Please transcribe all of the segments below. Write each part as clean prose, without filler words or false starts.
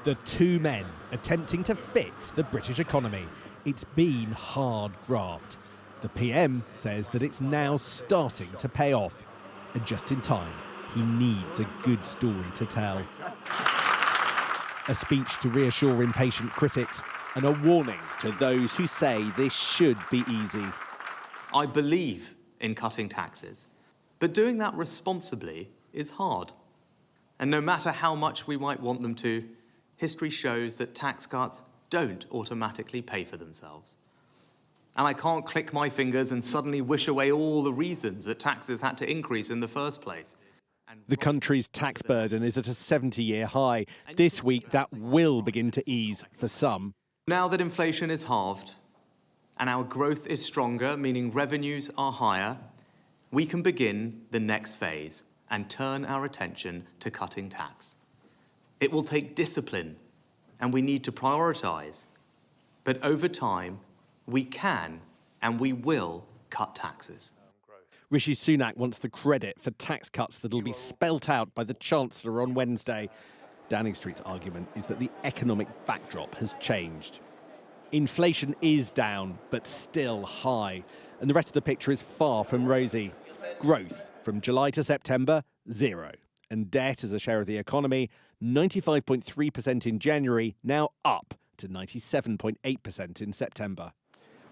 The two men attempting to fix the British economy. It's been hard graft. The PM says that it's now starting to pay off. And just in time, he needs a good story to tell. A speech to reassure impatient critics and a warning to those who say this should be easy. I believe in cutting taxes, but doing that responsibly is hard. And no matter how much we might want them to, history shows that tax cuts don't automatically pay for themselves. And I can't click my fingers and suddenly wish away all the reasons that taxes had to increase in the first place. The country's tax burden is at a 70-year high. This week, that will begin to ease for some. Now that inflation is halved and our growth is stronger, meaning revenues are higher, we can begin the next phase and turn our attention to cutting tax. It will take discipline, and we need to prioritise. But over time, we can and we will cut taxes. Rishi Sunak wants the credit for tax cuts that'll be spelt out by the Chancellor on Wednesday. Downing Street's argument is that the economic backdrop has changed. Inflation is down, but still high. And the rest of the picture is far from rosy. Growth from July to September, 0. And debt as a share of the economy, 95.3% in January, now up to 97.8% in September.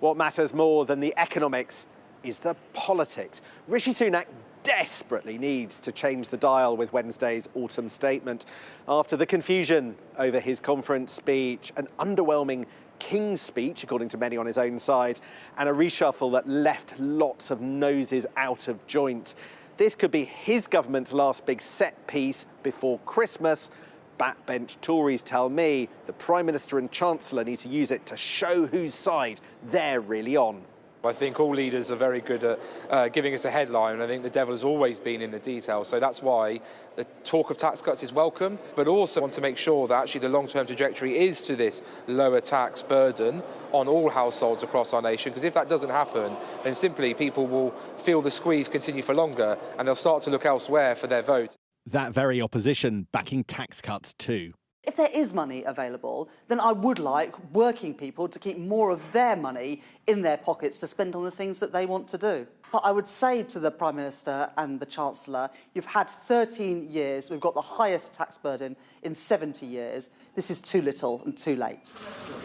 What matters more than the economics is the politics. Rishi Sunak desperately needs to change the dial with Wednesday's autumn statement. After the confusion over his conference speech, an underwhelming King's speech, according to many on his own side, and a reshuffle that left lots of noses out of joint. This could be his government's last big set piece before Christmas. Backbench Tories tell me the Prime Minister and Chancellor need to use it to show whose side they're really on. I think all leaders are very good at giving us a headline. I think the devil has always been in the detail. So that's why the talk of tax cuts is welcome, but also want to make sure that actually the long-term trajectory is to this lower tax burden on all households across our nation. Because if that doesn't happen, then simply people will feel the squeeze continue for longer and they'll start to look elsewhere for their vote. That very opposition backing tax cuts too. If there is money available, then I would like working people to keep more of their money in their pockets to spend on the things that they want to do. But I would say to the Prime Minister and the Chancellor, you've had 13 years, we've got the highest tax burden in 70 years. This is too little and too late.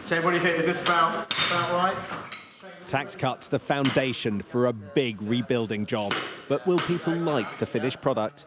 Jane, what do you think? Is this about right? Tax cuts, the foundation for a big rebuilding job. But will people like the finished product?